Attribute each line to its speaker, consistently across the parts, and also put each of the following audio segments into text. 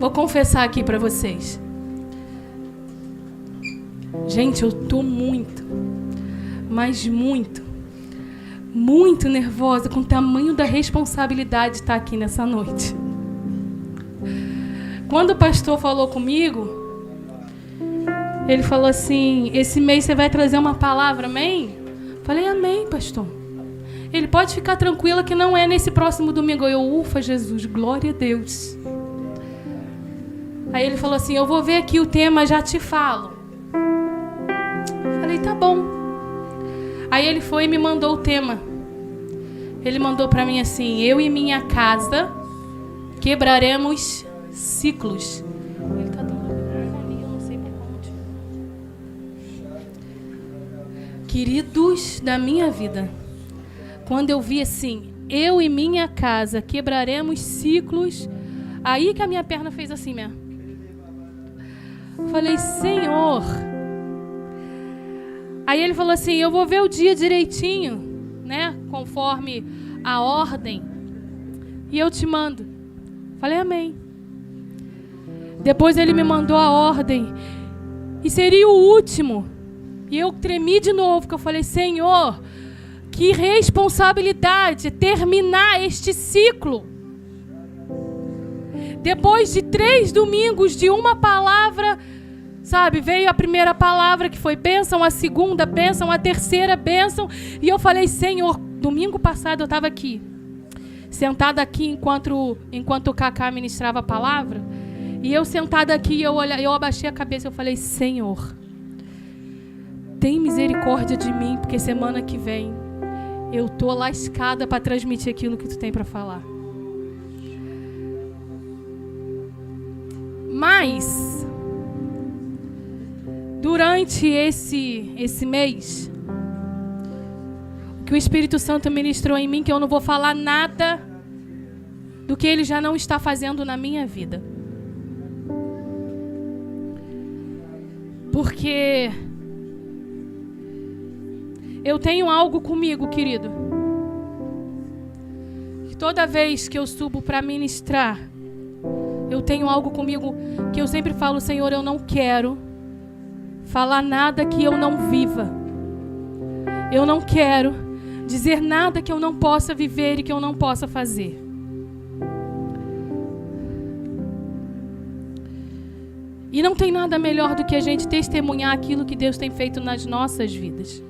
Speaker 1: Vou confessar aqui para vocês. Gente, eu tô muito, mas muito nervosa com o tamanho da responsabilidade de estar aqui nessa noite. Quando o pastor falou comigo, ele falou assim: esse mês você vai trazer uma palavra, amém? Falei, amém, pastor. Ele, pode ficar tranquila que não é nesse próximo domingo. Eu, ufa, Jesus, glória a Deus. Aí ele falou assim, eu vou ver aqui o tema, já te falo. Falei, tá bom. Aí ele foi e me mandou o tema. Ele mandou para mim assim, eu e minha casa quebraremos ciclos. Ele tá dando microfonia, eu não sei por onde. Queridos da minha vida, quando eu vi assim, eu e minha casa quebraremos ciclos, aí que a minha perna fez assim mesmo. Falei, Senhor. Aí ele falou assim, eu vou ver o dia direitinho, né, conforme a ordem, e eu te mando. Falei, amém. Depois ele me mandou a ordem, e seria o último. E eu tremi de novo, porque eu falei, Senhor, que responsabilidade terminar este ciclo. Depois de 3 domingos de uma palavra, sabe, veio a primeira palavra que foi bênção, a segunda bênção, a terceira bênção. E eu falei, Senhor, domingo passado eu estava aqui, sentada aqui enquanto o Cacá ministrava a palavra. E eu sentada aqui, eu abaixei a cabeça e eu falei, Senhor, tem misericórdia de mim, porque semana que vem eu tô lascada para transmitir aquilo que tu tem para falar. Mas durante esse mês, o que o Espírito Santo ministrou em mim, que eu não vou falar nada do que Ele já não está fazendo na minha vida. Porque eu tenho algo comigo, querido, que toda vez que eu subo para ministrar, eu tenho algo comigo que eu sempre falo, Senhor, eu não quero falar nada que eu não viva. Eu não quero dizer nada que eu não possa viver e que eu não possa fazer. E não tem nada melhor do que a gente testemunhar aquilo que Deus tem feito nas nossas vidas.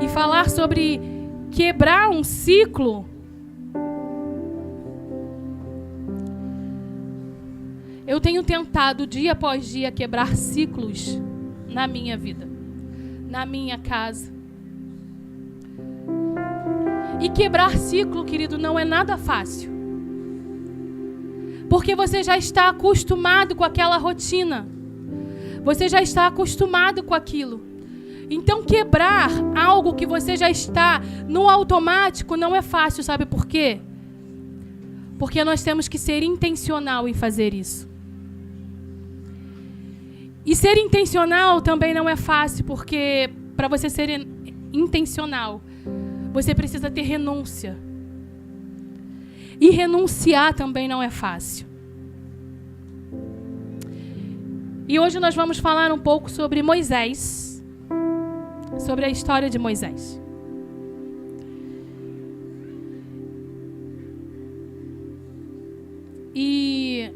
Speaker 1: E falar sobre quebrar um ciclo. Eu tenho tentado dia após dia quebrar ciclos na minha vida, na minha casa. E quebrar ciclo, querido, não é nada fácil. Porque você já está acostumado com aquela rotina. Você já está acostumado com aquilo. Então quebrar algo que você já está no automático não é fácil, sabe por quê? Porque nós temos que ser intencional em fazer isso. E ser intencional também não é fácil, porque para você ser intencional, você precisa ter renúncia. E renunciar também não é fácil. E hoje nós vamos falar um pouco sobre Moisés, sobre a história de Moisés. E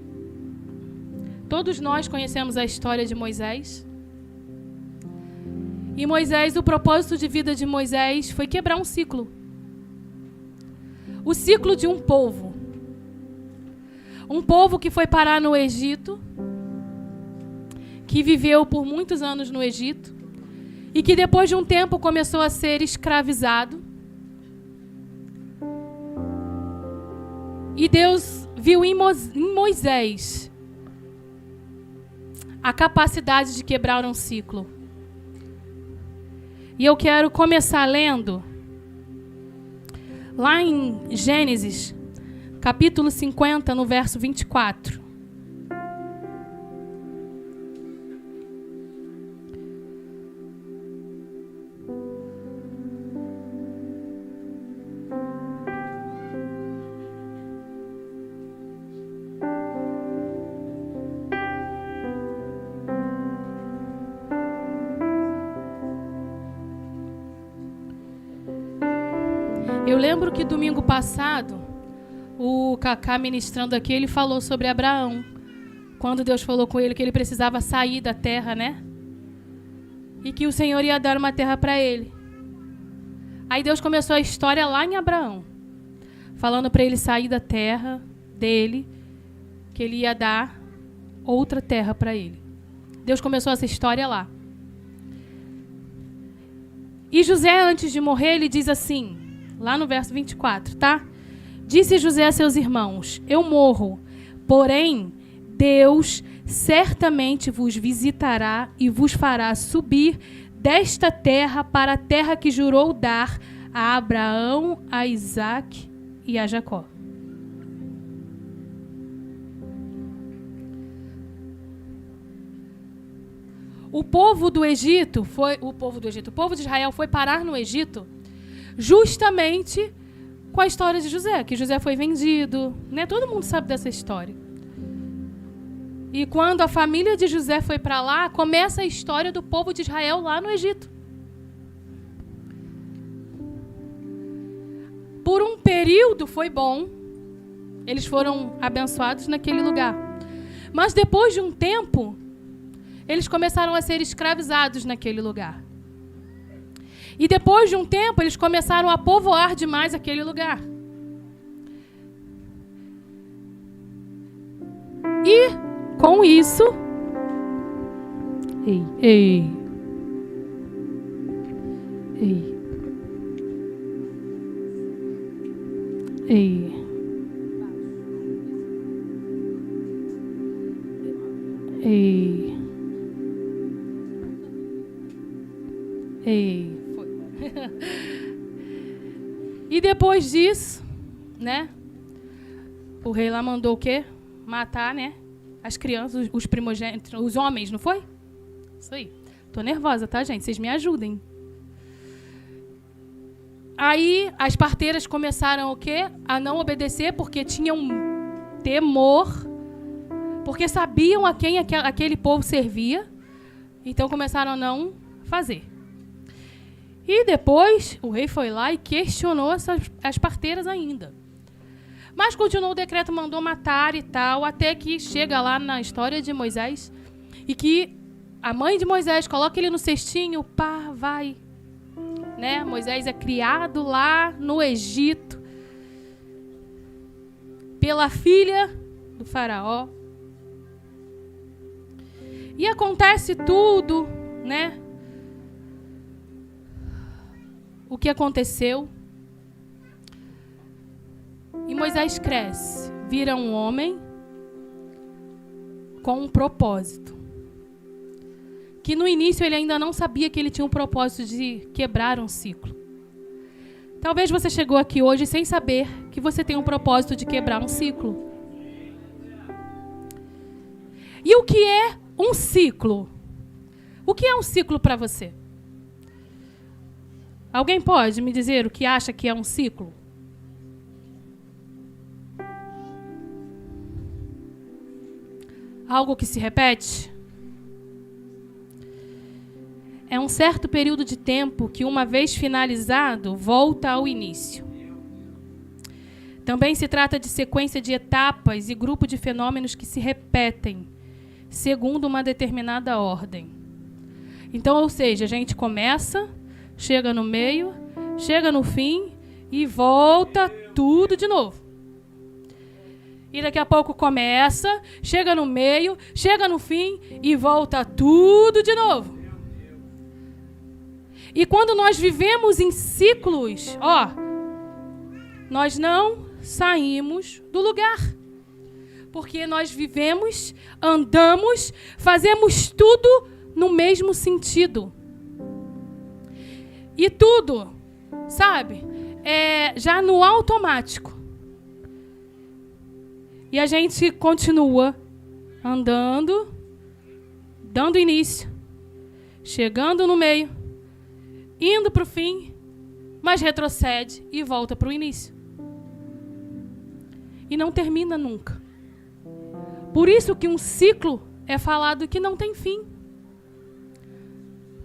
Speaker 1: todos nós conhecemos a história de Moisés. E Moisés, o propósito de vida de Moisés foi quebrar um ciclo. O ciclo de um povo. Um povo que foi parar no Egito, que viveu por muitos anos no Egito, e que depois de um tempo começou a ser escravizado. E Deus viu em Moisés a capacidade de quebrar um ciclo. E eu quero começar lendo lá em Gênesis, capítulo 50, no verso 24. lembro que domingo passado, o Cacá ministrando aqui, ele falou sobre Abraão. Quando Deus falou com ele que ele precisava sair da terra, né? E que o Senhor ia dar uma terra para ele. Aí Deus começou a história lá em Abraão, falando para ele sair da terra dele, que ele ia dar outra terra para ele. Deus começou essa história lá. E José, antes de morrer, ele diz assim, lá no verso 24, tá? Disse José a seus irmãos, eu morro, porém Deus certamente vos visitará e vos fará subir desta terra para a terra que jurou dar a Abraão, a Isaque e a Jacó. O povo de Israel foi parar no Egito justamente com a história de José, que José foi vendido, né? Todo mundo sabe dessa história. E quando a família de José foi para lá, começa a história do povo de Israel lá no Egito. Por um período foi bom, eles foram abençoados naquele lugar. Mas depois de um tempo, eles começaram a ser escravizados naquele lugar. E depois de um tempo, eles começaram a povoar demais aquele lugar. E, com isso... Ei. Foi. E depois disso, né? O rei lá mandou o quê? Matar, né? As crianças, os primogênitos, os homens, não foi? Isso aí. Tô nervosa, tá, gente? Vocês me ajudem. Aí as parteiras começaram o quê? A não obedecer porque tinham temor, porque sabiam a quem aquele povo servia. Então começaram a não fazer. E depois o rei foi lá e questionou as parteiras ainda. Mas continuou o decreto, mandou matar e tal, até que chega lá na história de Moisés e que a mãe de Moisés coloca ele no cestinho, pá, vai. Né? Moisés é criado lá no Egito pela filha do faraó. E acontece tudo, né? O que aconteceu. E Moisés cresce, vira um homem com um propósito. Que no início ele ainda não sabia que ele tinha um propósito de quebrar um ciclo. Talvez você chegou aqui hoje sem saber que você tem um propósito de quebrar um ciclo. E o que é um ciclo? O que é um ciclo para você? Alguém pode me dizer o que acha que é um ciclo? Algo que se repete? É um certo período de tempo que, uma vez finalizado, volta ao início. Também se trata de sequência de etapas e grupo de fenômenos que se repetem, segundo uma determinada ordem. Então, ou seja, a gente começa, chega no meio, chega no fim e volta tudo de novo. E daqui a pouco começa, chega no meio, chega no fim e volta tudo de novo. E quando nós vivemos em ciclos, nós não saímos do lugar. Porque nós vivemos, andamos, fazemos tudo no mesmo sentido. E tudo, sabe, já no automático. E a gente continua andando, dando início, chegando no meio, indo para o fim, mas retrocede e volta para o início. E não termina nunca. Por isso que um ciclo é falado que não tem fim.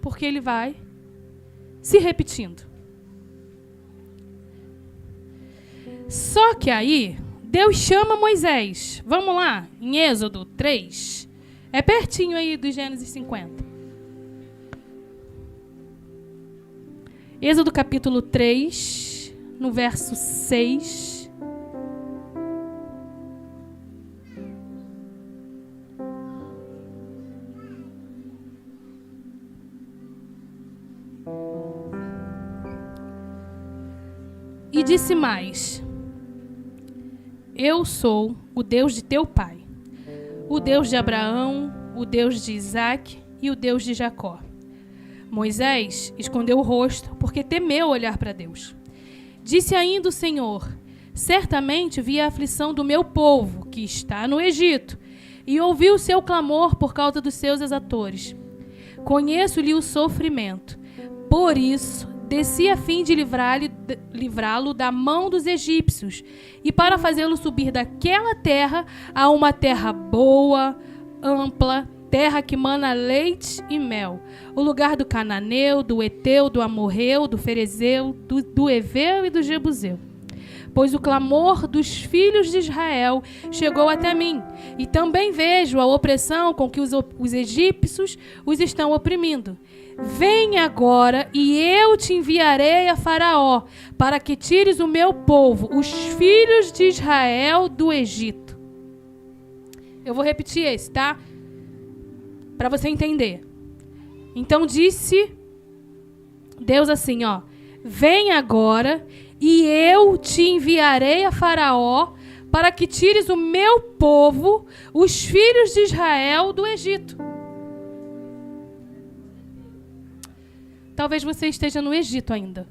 Speaker 1: Porque ele vai se repetindo. Só que aí, Deus chama Moisés. Vamos lá, em Êxodo 3. É pertinho aí do Gênesis 50. Êxodo capítulo 3, no verso 6. E disse mais: Eu sou o Deus de teu pai, o Deus de Abraão, o Deus de Isaque e o Deus de Jacó. Moisés escondeu o rosto, porque temeu olhar para Deus. Disse ainda o Senhor: Certamente vi a aflição do meu povo, que está no Egito, e ouvi o seu clamor por causa dos seus exatores. Conheço-lhe o sofrimento. Por isso, desci a fim de livrá-lo da mão dos egípcios, e para fazê-lo subir daquela terra a uma terra boa, ampla, terra que mana leite e mel, o lugar do cananeu, do eteu, do amorreu, do ferezeu, do heveu e do jebuseu. Pois o clamor dos filhos de Israel chegou até mim, e também vejo a opressão com que os egípcios os estão oprimindo. Vem agora, e eu te enviarei a Faraó, para que tires o meu povo, os filhos de Israel, do Egito. Eu vou repetir esse, tá? Para você entender. Então disse Deus assim, ó: Vem agora, e eu te enviarei a Faraó, para que tires o meu povo, os filhos de Israel, do Egito. Talvez você esteja no Egito ainda.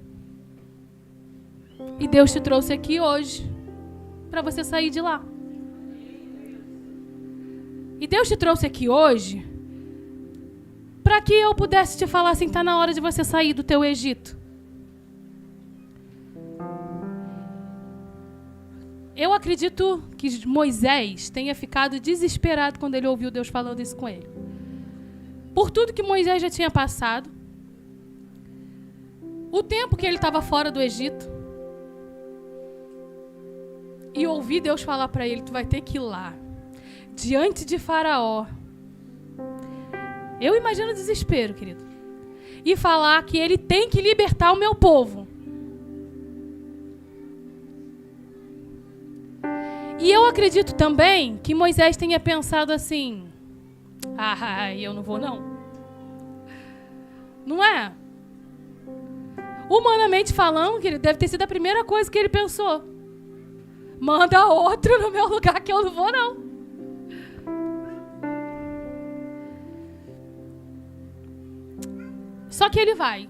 Speaker 1: E Deus te trouxe aqui hoje para você sair de lá. E Deus te trouxe aqui hoje para que eu pudesse te falar assim, tá na hora de você sair do teu Egito. Eu acredito que Moisés tenha ficado desesperado quando ele ouviu Deus falando isso com ele. Por tudo que Moisés já tinha passado, o tempo que ele estava fora do Egito, e ouvir Deus falar para ele: tu vai ter que ir lá, diante de Faraó. Eu imagino o desespero, querido. E falar que ele tem que libertar o meu povo. E eu acredito também que Moisés tenha pensado assim: eu não vou não. Não é? Humanamente falando, querido, deve ter sido a primeira coisa que ele pensou. Manda outro no meu lugar que eu não vou não. Só que ele vai.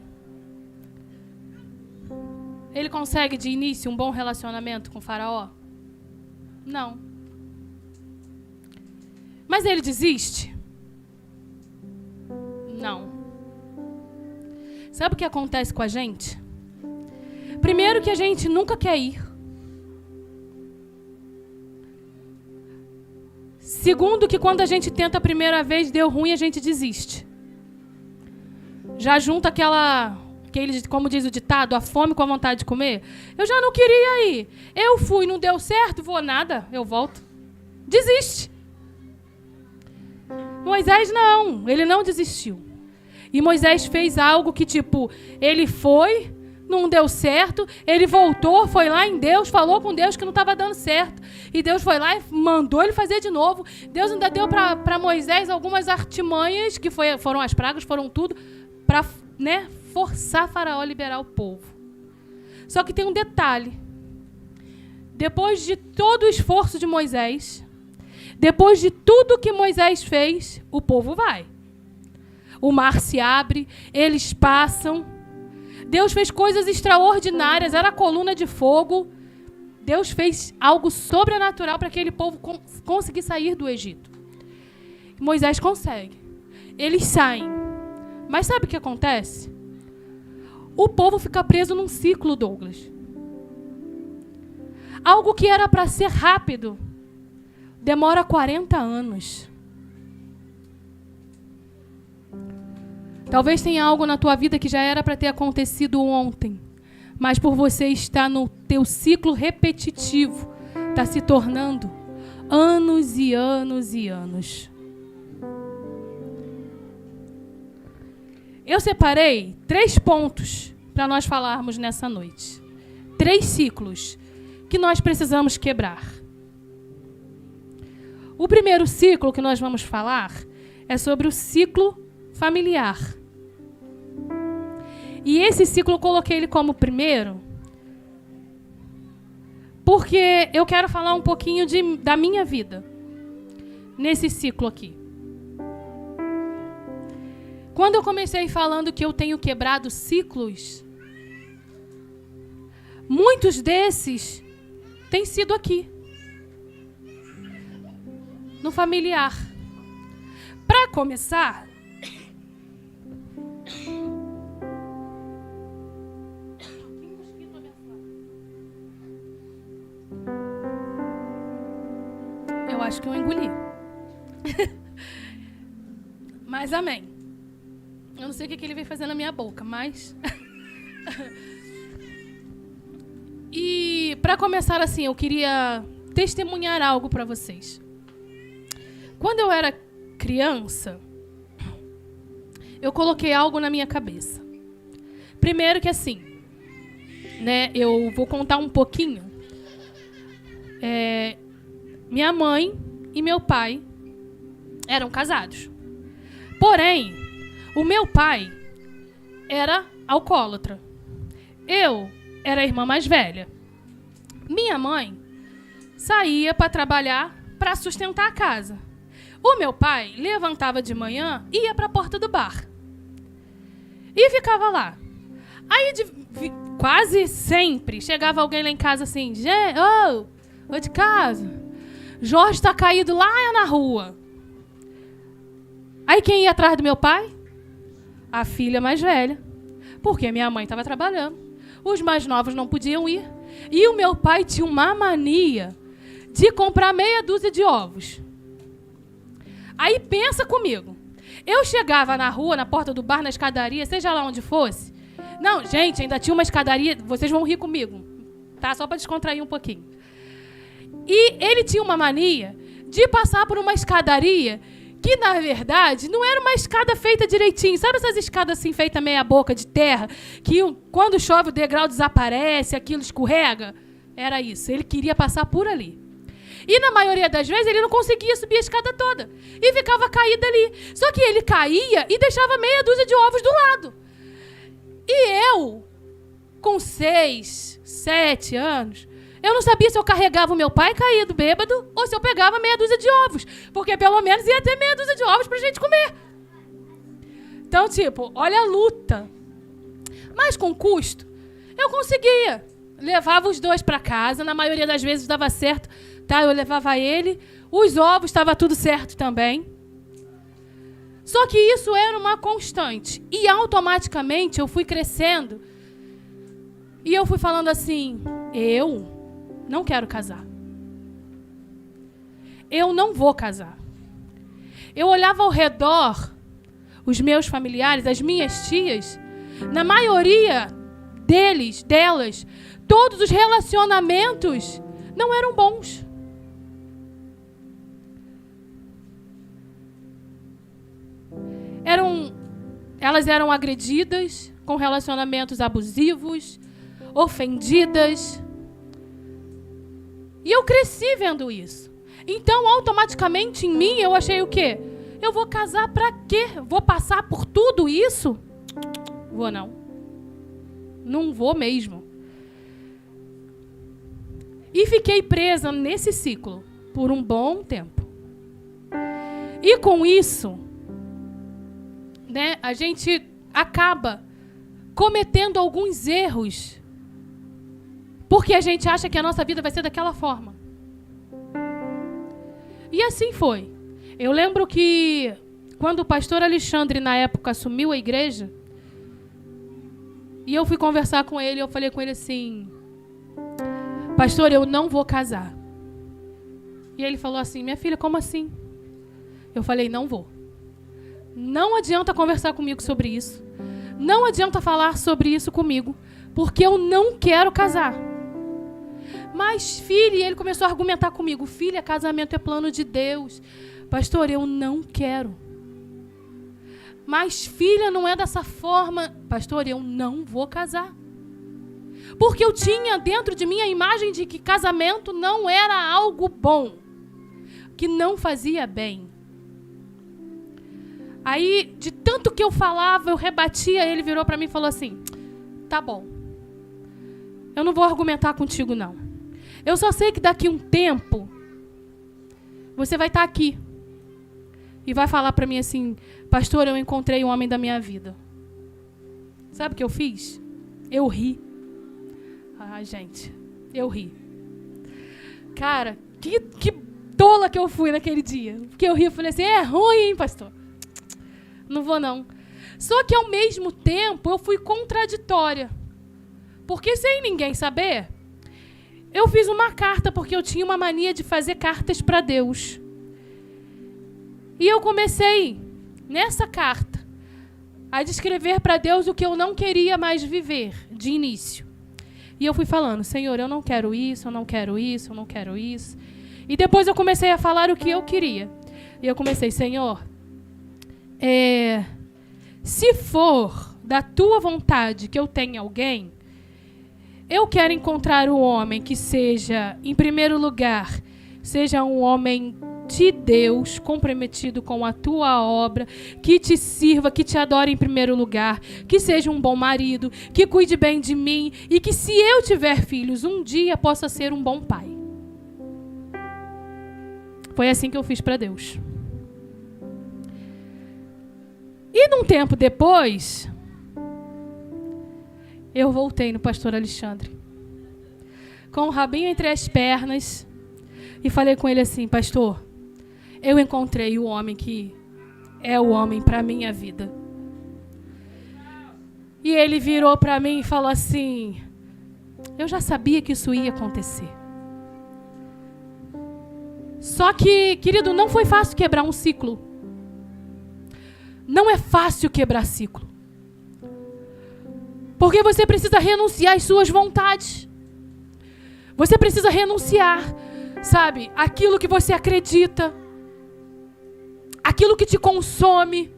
Speaker 1: Ele consegue de início um bom relacionamento com o Faraó? Não. Mas ele desiste? Não. Sabe o que acontece com a gente? Primeiro que a gente nunca quer ir. Segundo que quando a gente tenta a primeira vez, deu ruim, a gente desiste. Já junta como diz o ditado, a fome com a vontade de comer. Eu já não queria ir. Eu fui, não deu certo, vou nada, eu volto. Desiste. Moisés não, ele não desistiu. E Moisés fez algo que, ele foi, não deu certo, ele voltou, foi lá em Deus, falou com Deus que não estava dando certo. E Deus foi lá e mandou ele fazer de novo. Deus ainda deu para Moisés algumas artimanhas, que foram as pragas, foram tudo, para forçar Faraó a liberar o povo. Só que tem um detalhe. Depois de todo o esforço de Moisés, depois de tudo que Moisés fez, o povo vai. O mar se abre, eles passam. Deus fez coisas extraordinárias, era a coluna de fogo. Deus fez algo sobrenatural para aquele povo conseguir sair do Egito. Moisés consegue. Eles saem. Mas sabe o que acontece? O povo fica preso num ciclo, Douglas. Algo que era para ser rápido demora 40 anos. Talvez tenha algo na tua vida que já era para ter acontecido ontem, mas por você estar no teu ciclo repetitivo, está se tornando anos e anos e anos. Eu separei 3 pontos para nós falarmos nessa noite. 3 ciclos que nós precisamos quebrar. O primeiro ciclo que nós vamos falar é sobre o ciclo familiar. E esse ciclo eu coloquei ele como primeiro, porque eu quero falar um pouquinho da minha vida nesse ciclo aqui. Quando eu comecei falando que eu tenho quebrado ciclos, muitos desses têm sido aqui, no familiar. Para começar, eu acho que eu engoli. Mas amém. Eu não sei o que ele veio fazer na minha boca, mas... E para começar assim, eu queria testemunhar algo para vocês. Quando eu era criança, eu coloquei algo na minha cabeça. Primeiro que assim, né, eu vou contar um pouquinho. Minha mãe e meu pai eram casados. Porém, o meu pai era alcoólatra. Eu era a irmã mais velha. Minha mãe saía para trabalhar para sustentar a casa. O meu pai levantava de manhã e ia para a porta do bar. E ficava lá. Aí, quase sempre, chegava alguém lá em casa assim, ô de casa, Jorge está caído lá na rua. Aí quem ia atrás do meu pai? A filha mais velha. Porque minha mãe estava trabalhando. Os mais novos não podiam ir. E o meu pai tinha uma mania de comprar meia dúzia de ovos. Aí pensa comigo. Eu chegava na rua, na porta do bar, na escadaria, seja lá onde fosse. Não, gente, ainda tinha uma escadaria. Vocês vão rir comigo, tá? Só para descontrair um pouquinho. E ele tinha uma mania de passar por uma escadaria que, na verdade, não era uma escada feita direitinho. Sabe essas escadas assim, feitas meia boca de terra, que quando chove o degrau desaparece, aquilo escorrega? Era isso. Ele queria passar por ali. E, na maioria das vezes, ele não conseguia subir a escada toda. E ficava caído ali. Só que ele caía e deixava meia dúzia de ovos do lado. E eu, com 6, 7 anos... Eu não sabia se eu carregava o meu pai caído, bêbado, ou se eu pegava meia dúzia de ovos. Porque pelo menos ia ter meia dúzia de ovos pra gente comer. Então, tipo, olha a luta. Mas com custo, eu conseguia. Levava os 2 para casa, na maioria das vezes dava certo. Tá? Eu levava ele, os ovos, estava tudo certo também. Só que isso era uma constante. E automaticamente eu fui crescendo. E eu fui falando assim, eu não quero casar. Eu não vou casar. Eu olhava ao redor, os meus familiares, as minhas tias, na maioria delas, todos os relacionamentos não eram bons. Elas eram agredidas, com relacionamentos abusivos, ofendidas. E eu cresci vendo isso. Então, automaticamente em mim, eu achei o quê? Eu vou casar pra quê? Vou passar por tudo isso? Vou não. Não vou mesmo. E fiquei presa nesse ciclo por um bom tempo. E com isso, né, a gente acaba cometendo alguns erros porque a gente acha que a nossa vida vai ser daquela forma. E assim foi. Eu lembro que quando o pastor Alexandre, na época, assumiu a igreja, e eu fui conversar com ele, eu falei com ele assim, pastor, eu não vou casar. E ele falou assim, minha filha, como assim? Eu falei, não vou. Não adianta conversar comigo sobre isso. Não adianta falar sobre isso comigo, porque eu não quero casar. Mas, filha, e ele começou a argumentar comigo, filha, casamento é plano de Deus. Pastor, eu não quero. Mas, filha, não é dessa forma. Pastor, eu não vou casar. Porque eu tinha dentro de mim a imagem de que casamento não era algo bom, que não fazia bem. Aí, de tanto que eu falava, eu rebatia, ele virou para mim e falou assim, tá bom, eu não vou argumentar contigo não. Eu só sei que daqui um tempo, você vai estar aqui e vai falar para mim assim, pastor, eu encontrei o homem da minha vida. Sabe o que eu fiz? Eu ri. Ai, gente, eu ri. Cara, que tola que eu fui naquele dia. Porque eu ri, eu falei assim, é ruim, hein, pastor? Não vou, não. Só que, ao mesmo tempo, eu fui contraditória. Porque, sem ninguém saber, eu fiz uma carta, porque eu tinha uma mania de fazer cartas para Deus. E eu comecei, nessa carta, a descrever para Deus o que eu não queria mais viver, de início. E eu fui falando, Senhor, eu não quero isso, eu não quero isso, eu não quero isso. E depois eu comecei a falar o que eu queria. E eu comecei, Senhor, se for da tua vontade que eu tenha alguém, eu quero encontrar um homem que seja, em primeiro lugar, seja um homem de Deus, comprometido com a tua obra, que te sirva, que te adore em primeiro lugar, que seja um bom marido, que cuide bem de mim e que, se eu tiver filhos, um dia possa ser um bom pai. Foi assim que eu fiz para Deus. E num tempo depois, eu voltei no pastor Alexandre, com o rabinho entre as pernas, e falei com ele assim, pastor, eu encontrei o homem que é o homem para a minha vida. E ele virou para mim e falou assim, eu já sabia que isso ia acontecer. Só que, querido, não foi fácil quebrar um ciclo. Não é fácil quebrar ciclo. Porque você precisa renunciar às suas vontades. Você precisa renunciar, sabe, aquilo que você acredita, aquilo que te consome.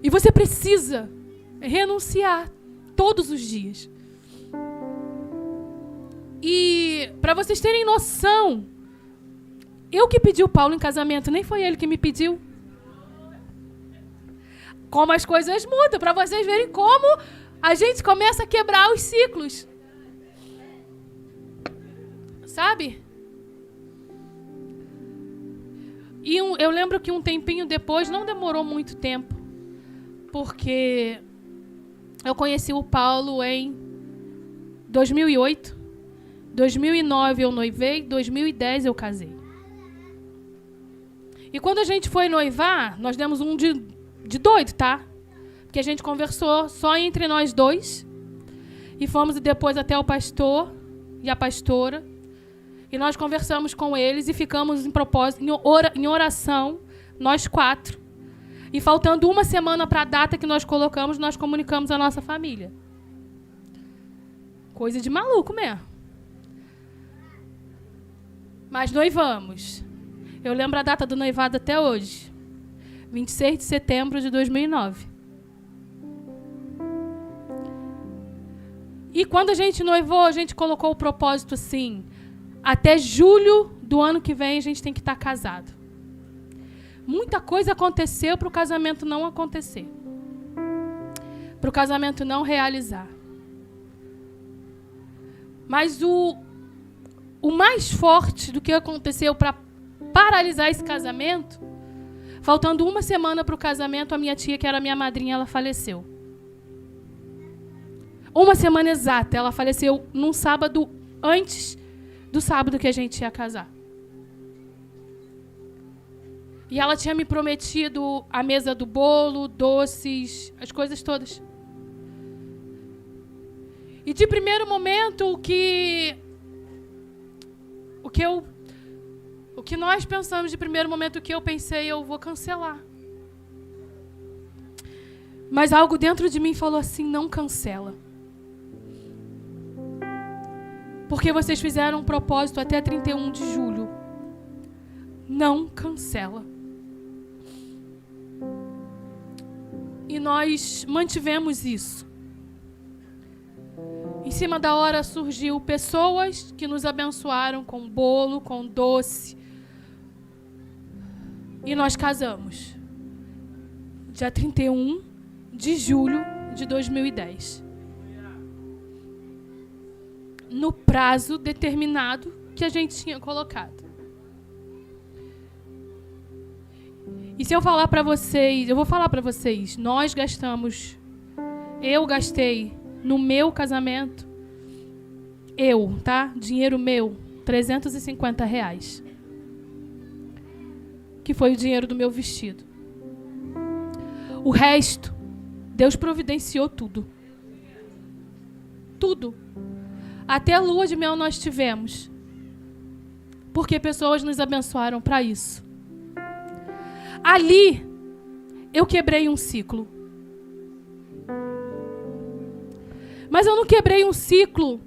Speaker 1: E você precisa renunciar todos os dias. E para vocês terem noção, eu que pedi o Paulo em casamento, nem foi ele que me pediu. Como as coisas mudam, para vocês verem como a gente começa a quebrar os ciclos. Sabe? E eu lembro que um tempinho depois, não demorou muito tempo, porque eu conheci o Paulo em 2008, 2009 eu noivei, 2010 eu casei. E quando a gente foi noivar, nós demos um de doido, tá? Porque a gente conversou só entre nós dois. E fomos depois até o pastor e a pastora. E nós conversamos com eles e ficamos em oração, nós 4. E faltando uma semana para a data que nós colocamos, nós comunicamos a nossa família. Coisa de maluco mesmo. Mas noivamos. Eu lembro a data do noivado até hoje. 26 de setembro de 2009. E quando a gente noivou, a gente colocou o propósito assim, até julho do ano que vem a gente tem que estar casado. Muita coisa aconteceu para o casamento não acontecer. Para o casamento não realizar. Mas o mais forte do que aconteceu para paralisar esse casamento, faltando uma semana para o casamento, a minha tia, que era minha madrinha, ela faleceu. Uma semana exata, ela faleceu num sábado antes do sábado que a gente ia casar. E ela tinha me prometido a mesa do bolo, doces, as coisas todas. E de primeiro momento, o que nós pensamos de primeiro momento, o que eu pensei, eu vou cancelar. Mas algo dentro de mim falou assim, não cancela. Porque vocês fizeram um propósito até 31 de julho. Não cancela. E nós mantivemos isso. Em cima da hora surgiu pessoas que nos abençoaram com bolo, com doce. E nós casamos. Dia 31 de julho de 2010. No prazo determinado que a gente tinha colocado. E se eu falar para vocês, eu vou falar para vocês, eu gastei no meu casamento, dinheiro meu, R$350. Que foi o dinheiro do meu vestido. O resto, Deus providenciou tudo. Tudo. Até a lua de mel nós tivemos. Porque pessoas nos abençoaram para isso. Ali, eu quebrei um ciclo. Mas eu não quebrei um ciclo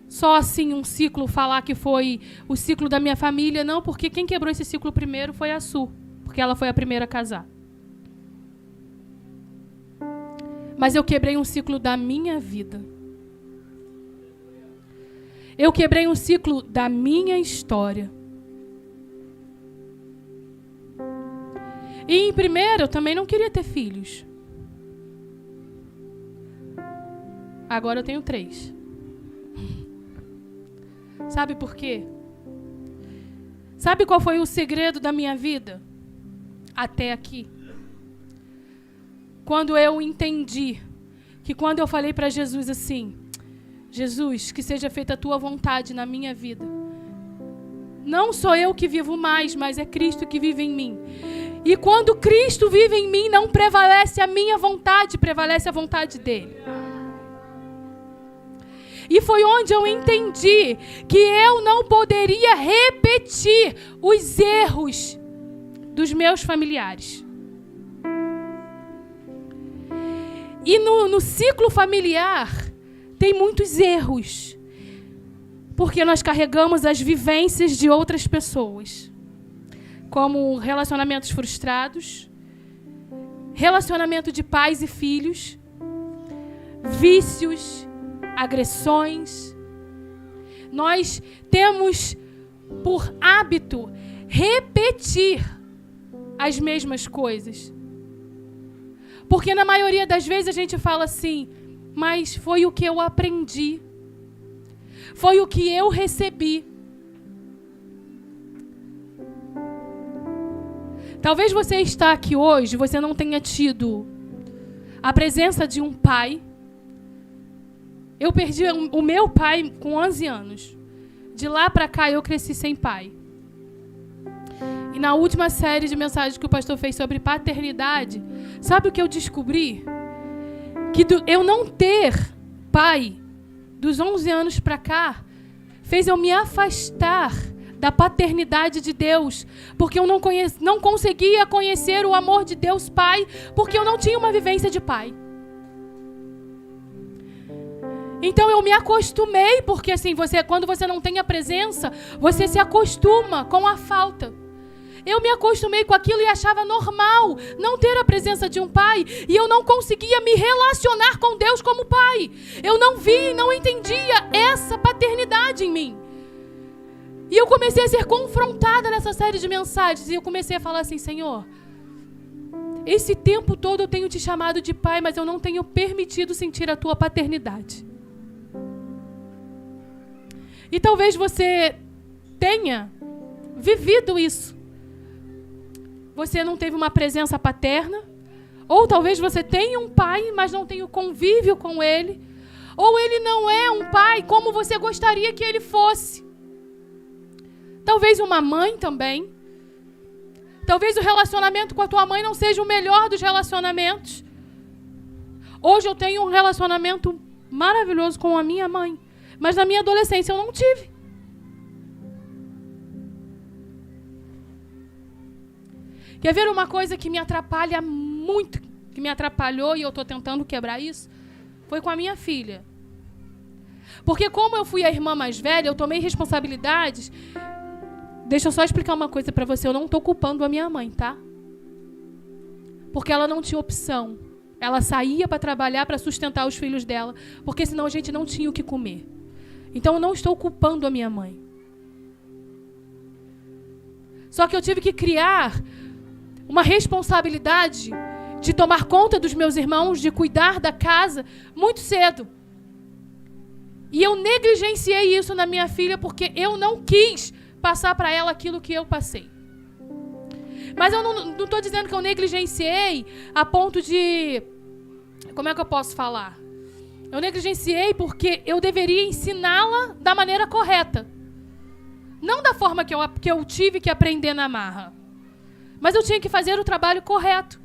Speaker 1: só assim, um ciclo, falar que foi o ciclo da minha família. Não, porque quem quebrou esse ciclo primeiro foi a Su. Porque ela foi a primeira a casar. Mas eu quebrei um ciclo da minha vida. Eu quebrei um ciclo da minha história. E em primeiro, eu também não queria ter filhos. Agora eu tenho 3. Sabe por quê? Sabe qual foi o segredo da minha vida? Até aqui. Quando eu entendi que quando eu falei para Jesus assim, Jesus, que seja feita a tua vontade na minha vida. Não sou eu que vivo mais, mas é Cristo que vive em mim. E quando Cristo vive em mim, não prevalece a minha vontade, prevalece a vontade dele. E foi onde eu entendi que eu não poderia repetir os erros dos meus familiares. E no ciclo familiar tem muitos erros. Porque nós carregamos as vivências de outras pessoas. Como relacionamentos frustrados, relacionamento de pais e filhos, vícios, agressões. Nós temos por hábito repetir as mesmas coisas. Porque na maioria das vezes a gente fala assim, mas foi o que eu aprendi. Foi o que eu recebi. Talvez você está aqui hoje, você não tenha tido a presença de um pai. Eu perdi o meu pai com 11 anos. De lá para cá eu cresci sem pai. E na última série de mensagens que o pastor fez sobre paternidade, sabe o que eu descobri? Que eu não ter pai dos 11 anos para cá fez eu me afastar da paternidade de Deus, porque eu não conseguia conhecer o amor de Deus Pai, porque eu não tinha uma vivência de pai. Então eu me acostumei, porque assim, quando você não tem a presença, você se acostuma com a falta. Eu me acostumei com aquilo e achava normal não ter a presença de um pai. E eu não conseguia me relacionar com Deus como pai. Eu não entendia essa paternidade em mim. E eu comecei a ser confrontada nessa série de mensagens. E eu comecei a falar assim, Senhor, esse tempo todo eu tenho te chamado de pai, mas eu não tenho permitido sentir a tua paternidade. E talvez você tenha vivido isso. Você não teve uma presença paterna. Ou talvez você tenha um pai, mas não tenha o convívio com ele. Ou ele não é um pai como você gostaria que ele fosse. Talvez uma mãe também. Talvez o relacionamento com a tua mãe não seja o melhor dos relacionamentos. Hoje eu tenho um relacionamento maravilhoso com a minha mãe. Mas na minha adolescência eu não tive. Quer ver uma coisa que me atrapalha muito, que me atrapalhou e eu estou tentando quebrar isso? Foi com a minha filha. Porque como eu fui a irmã mais velha, eu tomei responsabilidades. Deixa eu só explicar uma coisa para você. Eu não estou culpando a minha mãe, tá? Porque ela não tinha opção. Ela saía para trabalhar, para sustentar os filhos dela. Porque senão a gente não tinha o que comer. Então eu não estou culpando a minha mãe. Só que eu tive que criar uma responsabilidade de tomar conta dos meus irmãos, de cuidar da casa muito cedo. E eu negligenciei isso na minha filha porque eu não quis passar para ela aquilo que eu passei. Mas eu não estou dizendo que eu negligenciei a ponto de... Como é que eu posso falar? Eu negligenciei porque eu deveria ensiná-la da maneira correta. Não da forma que eu tive que aprender na marra. Mas eu tinha que fazer o trabalho correto,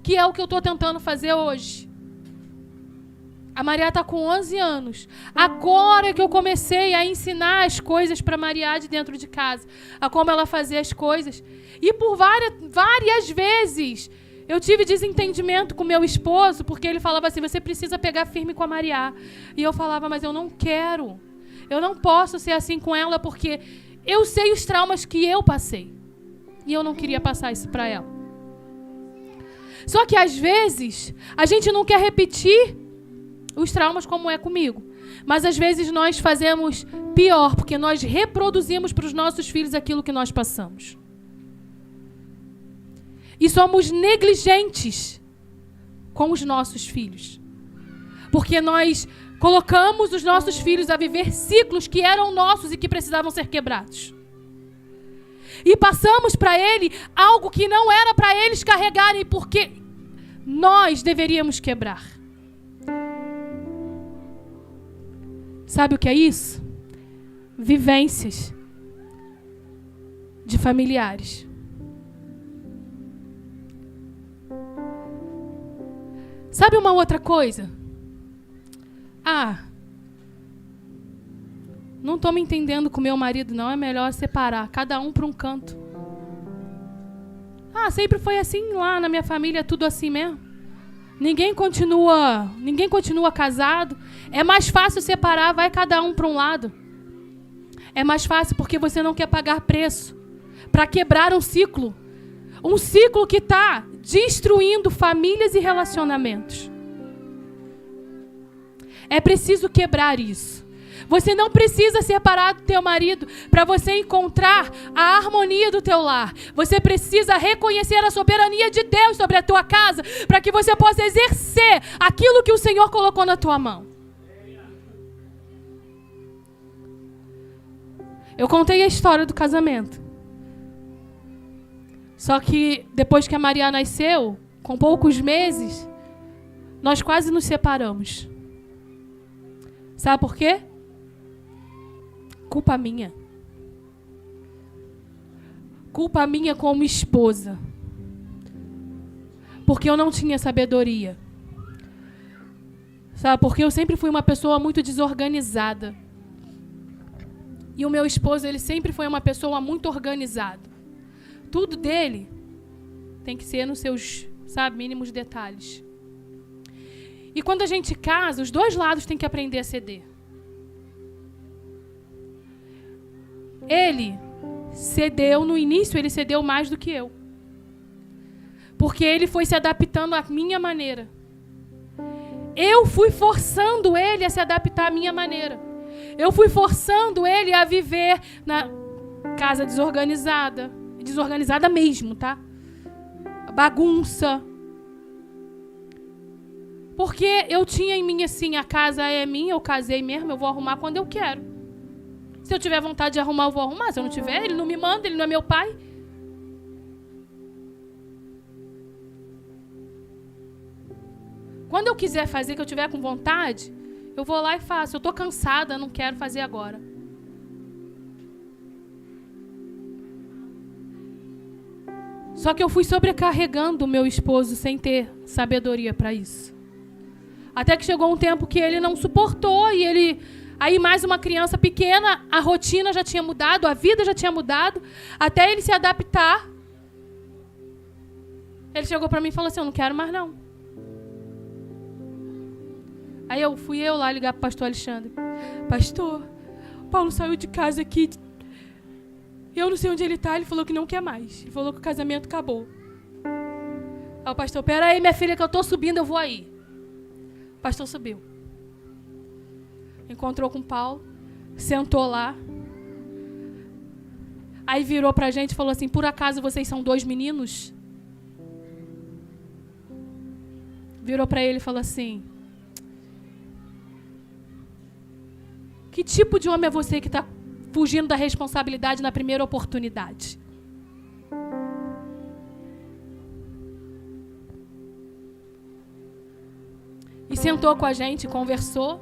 Speaker 1: que é o que eu estou tentando fazer hoje. A Maria está com 11 anos. Agora que eu comecei a ensinar as coisas para a Maria de dentro de casa, a como ela fazia as coisas. E por várias vezes eu tive desentendimento com meu esposo, porque ele falava assim, você precisa pegar firme com a Maria. E eu falava, mas eu não quero. Eu não posso ser assim com ela, porque eu sei os traumas que eu passei. E eu não queria passar isso para ela. Só que às vezes a gente não quer repetir os traumas como é comigo. Mas às vezes nós fazemos pior, porque nós reproduzimos para os nossos filhos aquilo que nós passamos. E somos negligentes com os nossos filhos. Porque nós colocamos os nossos filhos a viver ciclos que eram nossos e que precisavam ser quebrados. E passamos para ele algo que não era para eles carregarem, porque nós deveríamos quebrar. Sabe o que é isso? Vivências de familiares. Sabe uma outra coisa? Não estou me entendendo com meu marido, não. É melhor separar, cada um para um canto. Sempre foi assim lá na minha família, é tudo assim mesmo. Ninguém continua casado. É mais fácil separar, vai cada um para um lado. É mais fácil porque você não quer pagar preço para quebrar um ciclo. Um ciclo que está destruindo famílias e relacionamentos. É preciso quebrar isso. Você não precisa separar do teu marido para você encontrar a harmonia do teu lar. Você precisa reconhecer a soberania de Deus sobre a tua casa para que você possa exercer aquilo que o Senhor colocou na tua mão. Eu contei a história do casamento. Só que depois que a Maria nasceu, com poucos meses, nós quase nos separamos. Sabe por quê? Culpa minha. Culpa minha como esposa. Porque eu não tinha sabedoria. Sabe? Porque eu sempre fui uma pessoa muito desorganizada. E o meu esposo, ele sempre foi uma pessoa muito organizada. Tudo dele tem que ser nos seus, mínimos detalhes. E quando a gente casa, os dois lados têm que aprender a ceder. Ele cedeu, no início ele cedeu mais do que eu. Porque ele foi se adaptando à minha maneira. Eu fui forçando ele a se adaptar à minha maneira. Eu fui forçando ele a viver na casa desorganizada. Desorganizada mesmo, tá? Bagunça. Porque eu tinha em mim assim, a casa é minha, eu casei mesmo, eu vou arrumar quando eu quero. Se eu tiver vontade de arrumar, eu vou arrumar. Se eu não tiver, ele não me manda, ele não é meu pai. Quando eu quiser fazer, que eu tiver com vontade, eu vou lá e faço. Eu estou cansada, não quero fazer agora. Só que eu fui sobrecarregando o meu esposo sem ter sabedoria para isso. Até que chegou um tempo que ele não suportou e ele... Aí mais uma criança pequena, a rotina já tinha mudado, a vida já tinha mudado, até ele se adaptar. Ele chegou para mim e falou assim, eu não quero mais não. Aí fui eu lá ligar pro pastor Alexandre. Pastor, Paulo saiu de casa aqui. Eu não sei onde ele tá. Ele falou que não quer mais. Ele falou que o casamento acabou. Aí o pastor, pera aí, minha filha, que eu tô subindo, eu vou aí. O pastor subiu. Encontrou com o Paulo. Sentou lá. Aí virou pra gente e falou assim, por acaso vocês são 2 meninos? Virou pra ele e falou assim, que tipo de homem é você que está fugindo da responsabilidade na primeira oportunidade? E sentou com a gente, conversou.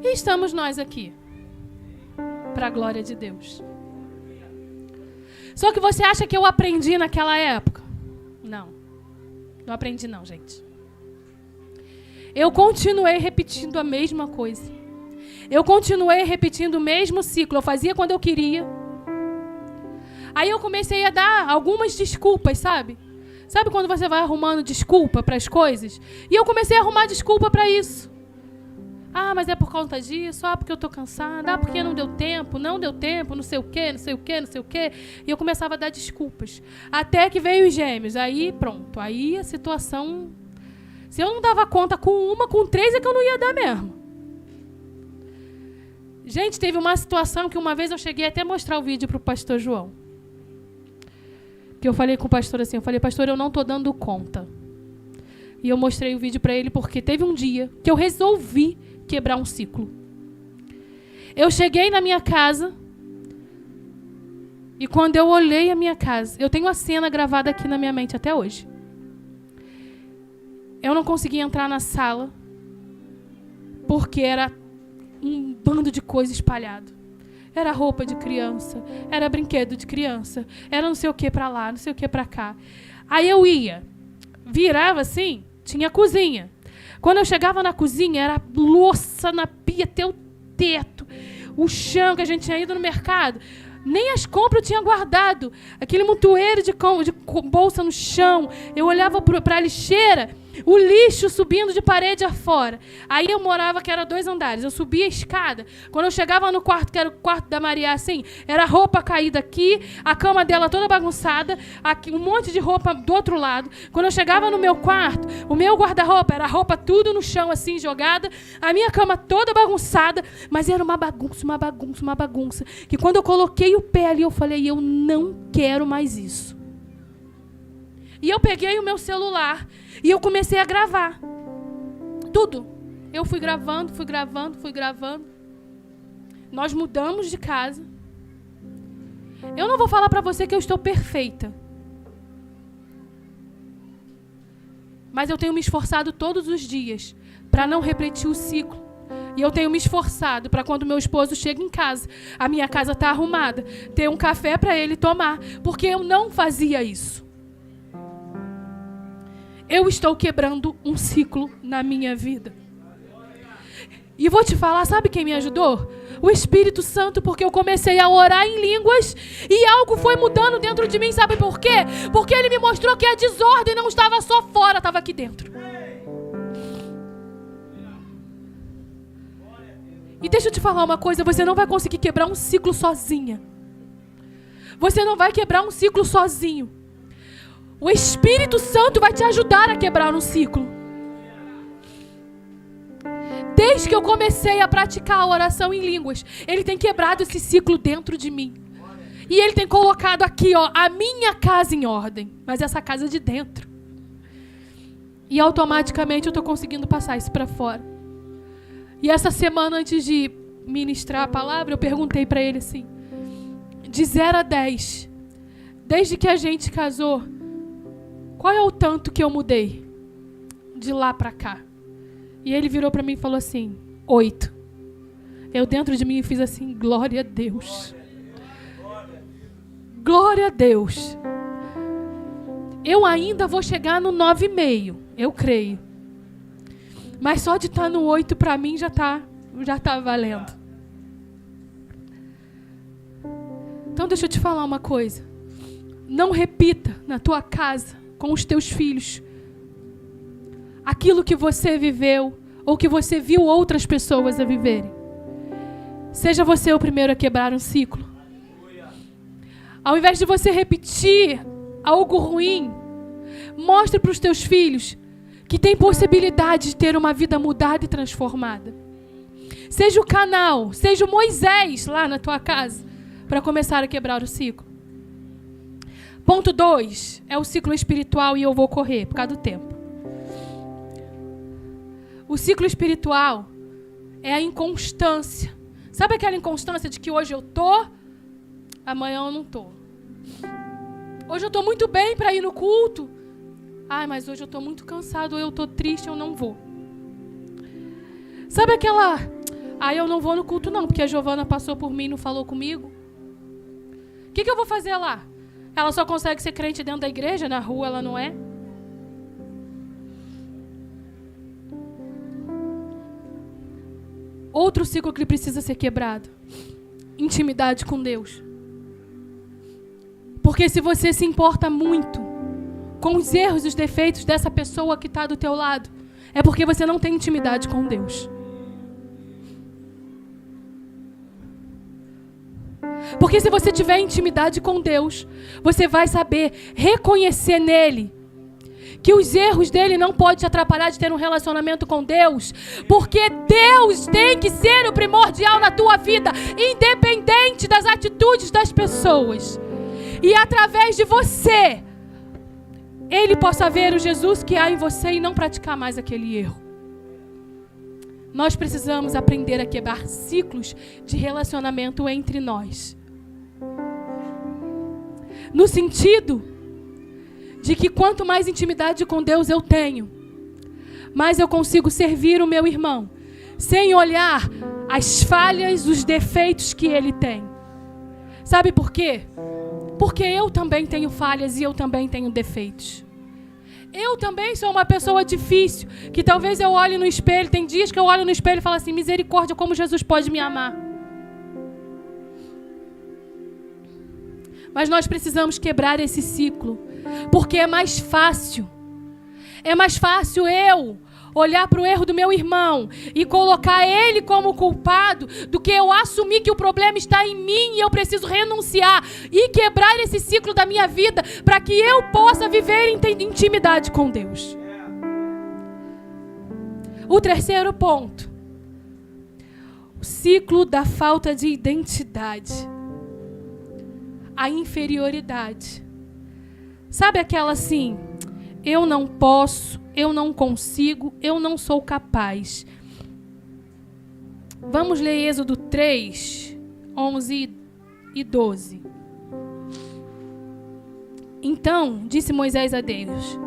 Speaker 1: E estamos nós aqui. Para a glória de Deus. Só que você acha que eu aprendi naquela época? Não. Não aprendi não, gente. Eu continuei repetindo a mesma coisa. Eu continuei repetindo o mesmo ciclo. Eu fazia quando eu queria. Aí eu comecei a dar algumas desculpas, sabe? Sabe quando você vai arrumando desculpa para as coisas? E eu comecei a arrumar desculpa para isso. Ah, mas é por conta disso. Ah, porque eu tô cansada. Ah, porque não deu tempo, não sei o quê, não sei o quê, não sei o quê. E eu começava a dar desculpas. Até que veio os gêmeos. Aí, pronto. Aí a situação... Se eu não dava conta com 3 é que eu não ia dar mesmo. Gente, teve uma situação que uma vez eu cheguei até a mostrar o vídeo pro pastor João. Que eu falei com o pastor assim, pastor, eu não tô dando conta. E eu mostrei o vídeo para ele porque teve um dia que eu resolvi quebrar um ciclo. Eu cheguei na minha casa e quando eu olhei a minha casa, eu tenho a cena gravada aqui na minha mente até hoje. Eu não conseguia entrar na sala porque era um bando de coisa espalhado. Era roupa de criança, era brinquedo de criança, era não sei o que para lá, não sei o que para cá. Aí eu virava assim, tinha cozinha. Quando eu chegava na cozinha, era louça na pia até o teto. O chão que a gente tinha ido no mercado. Nem as compras eu tinha guardado. Aquele montoeiro de bolsa no chão. Eu olhava para a lixeira, o lixo subindo de parede afora. Aí eu morava, que era 2 andares. Eu subia a escada. Quando eu chegava no quarto, que era o quarto da Maria, assim, era roupa caída aqui, a cama dela toda bagunçada, aqui, um monte de roupa do outro lado. Quando eu chegava no meu quarto, o meu guarda-roupa era roupa tudo no chão, assim, jogada. A minha cama toda bagunçada, mas era uma bagunça. Que quando eu coloquei o pé ali, eu falei, eu não quero mais isso. E eu peguei o meu celular e eu comecei a gravar. Tudo. Eu fui gravando. Nós mudamos de casa. Eu não vou falar para você que eu estou perfeita. Mas eu tenho me esforçado todos os dias para não repetir o ciclo. E eu tenho me esforçado para quando meu esposo chega em casa, a minha casa está arrumada, ter um café para ele tomar. Porque eu não fazia isso. Eu estou quebrando um ciclo na minha vida. E vou te falar, sabe quem me ajudou? O Espírito Santo, porque eu comecei a orar em línguas e algo foi mudando dentro de mim, sabe por quê? Porque ele me mostrou que a desordem não estava só fora, estava aqui dentro. E deixa eu te falar uma coisa, você não vai conseguir quebrar um ciclo sozinha. Você não vai quebrar um ciclo sozinho. O Espírito Santo vai te ajudar a quebrar um ciclo. Desde que eu comecei a praticar a oração em línguas, Ele tem quebrado esse ciclo dentro de mim. E Ele tem colocado aqui, a minha casa em ordem. Mas essa casa de dentro. E automaticamente eu estou conseguindo passar isso para fora. E essa semana, antes de ministrar a palavra, eu perguntei para ele assim, de 0 a 10, desde que a gente casou, qual é o tanto que eu mudei de lá para cá? E ele virou para mim e falou assim, 8. Eu dentro de mim fiz assim, glória a Deus. Glória a Deus. Eu ainda vou chegar no 9,5, eu creio. Mas só de estar no 8 para mim já tá valendo. Então deixa eu te falar uma coisa. Não repita na tua casa, com os teus filhos, aquilo que você viveu ou que você viu outras pessoas a viverem. Seja você o primeiro a quebrar um ciclo. Ao invés de você repetir algo ruim, mostre para os teus filhos que tem possibilidade de ter uma vida mudada e transformada. Seja o canal, seja o Moisés lá na tua casa, para começar a quebrar o ciclo. Ponto 2 é o ciclo espiritual, e eu vou correr por causa do tempo. O ciclo espiritual é a inconstância. Sabe aquela inconstância de que hoje eu tô, amanhã eu não tô? Hoje eu tô muito bem para ir no culto. Ai, mas hoje eu tô muito cansado, ou eu tô triste, eu não vou. Sabe aquela... eu não vou no culto não, porque a Giovana passou por mim e não falou comigo. O que eu vou fazer lá? Ela só consegue ser crente dentro da igreja, na rua ela não é? Outro ciclo que precisa ser quebrado. Intimidade com Deus. Porque se você se importa muito com os erros e os defeitos dessa pessoa que está do teu lado, é porque você não tem intimidade com Deus. Porque se você tiver intimidade com Deus, você vai saber reconhecer nele que os erros dele não podem te atrapalhar de ter um relacionamento com Deus, porque Deus tem que ser o primordial na tua vida, independente das atitudes das pessoas. E através de você, ele possa ver o Jesus que há em você e não praticar mais aquele erro. Nós precisamos aprender a quebrar ciclos de relacionamento entre nós. No sentido de que quanto mais intimidade com Deus eu tenho, mais eu consigo servir o meu irmão, sem olhar as falhas, os defeitos que ele tem. Sabe por quê? Porque eu também tenho falhas e eu também tenho defeitos. Eu também sou uma pessoa difícil, que talvez eu olhe no espelho, tem dias que eu olho no espelho e falo assim, misericórdia, como Jesus pode me amar. Mas nós precisamos quebrar esse ciclo, porque é mais fácil eu olhar para o erro do meu irmão e colocar ele como culpado, do que eu assumir que o problema está em mim e eu preciso renunciar e quebrar esse ciclo da minha vida para que eu possa viver em intimidade com Deus. O terceiro ponto, o ciclo da falta de identidade, a inferioridade. Sabe aquela assim, eu não posso, eu não consigo, eu não sou capaz. Vamos ler Êxodo 3, 11 e 12. Então, disse Moisés a Deus,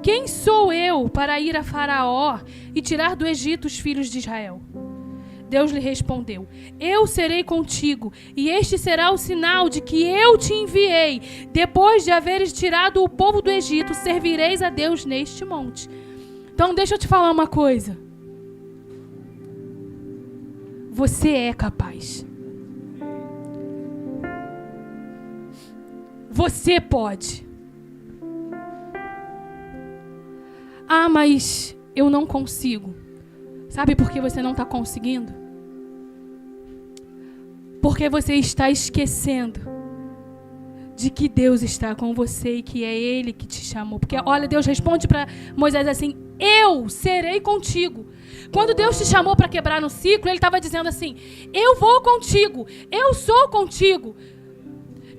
Speaker 1: quem sou eu para ir a Faraó e tirar do Egito os filhos de Israel? Deus lhe respondeu, eu serei contigo, e este será o sinal de que eu te enviei. Depois de haveres tirado o povo do Egito, servireis a Deus neste monte. Então deixa eu te falar uma coisa. Você é capaz. Você pode. Ah, mas eu não consigo. Sabe por que você não está conseguindo? Porque você está esquecendo de que Deus está com você e que é Ele que te chamou. Porque, olha, Deus responde para Moisés assim, eu serei contigo. Quando Deus te chamou para quebrar um ciclo, Ele estava dizendo assim, eu vou contigo, eu sou contigo.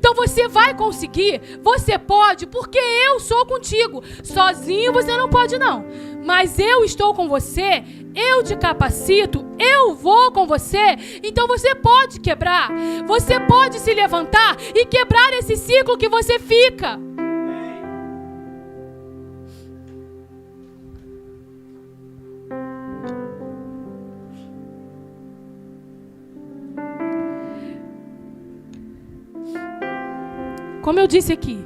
Speaker 1: Então você vai conseguir, você pode, porque eu sou contigo. Sozinho você não pode não. Mas eu estou com você, eu te capacito, eu vou com você. Então você pode quebrar, você pode se levantar e quebrar esse ciclo que você fica. Como eu disse aqui,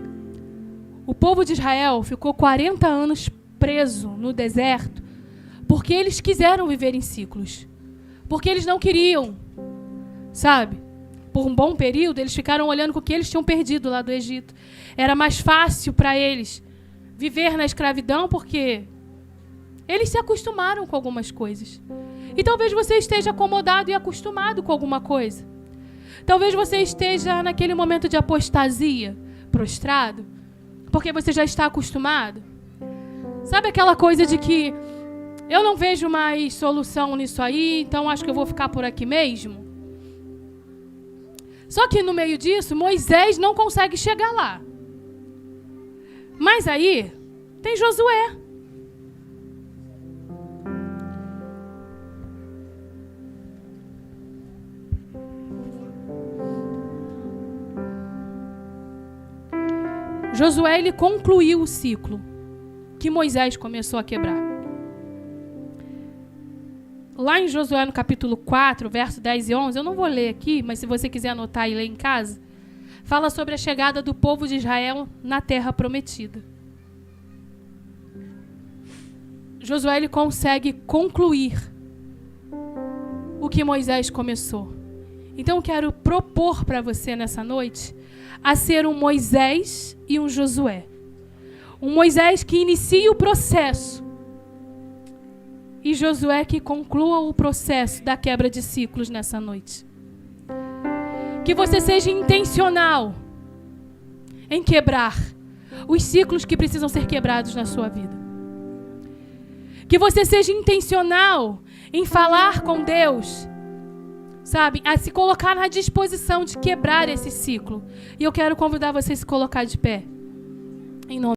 Speaker 1: o povo de Israel ficou 40 anos preso no deserto porque eles quiseram viver em ciclos. Porque eles não queriam, sabe? Por um bom período, eles ficaram olhando com o que eles tinham perdido lá do Egito. Era mais fácil para eles viver na escravidão porque Eles se acostumaram com algumas coisas. E talvez você esteja acomodado e acostumado com alguma coisa. Talvez você esteja naquele momento de apostasia, prostrado, porque você já está acostumado. Sabe aquela coisa de que eu não vejo mais solução nisso aí, então acho que eu vou ficar por aqui mesmo? Só que no meio disso, Moisés não consegue chegar lá. Mas aí tem Josué. Josué, ele concluiu o ciclo que Moisés começou a quebrar. Lá em Josué, no capítulo 4, verso 10 e 11, eu não vou ler aqui, mas se você quiser anotar e ler em casa, fala sobre a chegada do povo de Israel na terra prometida. Josué, ele consegue concluir o que Moisés começou. Então eu quero propor para você nessa noite a ser um Moisés e um Josué. Um Moisés que inicia o processo e Josué que conclua o processo da quebra de ciclos nessa noite. Que você seja intencional em quebrar os ciclos que precisam ser quebrados na sua vida. Que você seja intencional em falar com Deus, sabe, a se colocar na disposição de quebrar esse ciclo. E eu quero convidar você a se colocar de pé. Em nome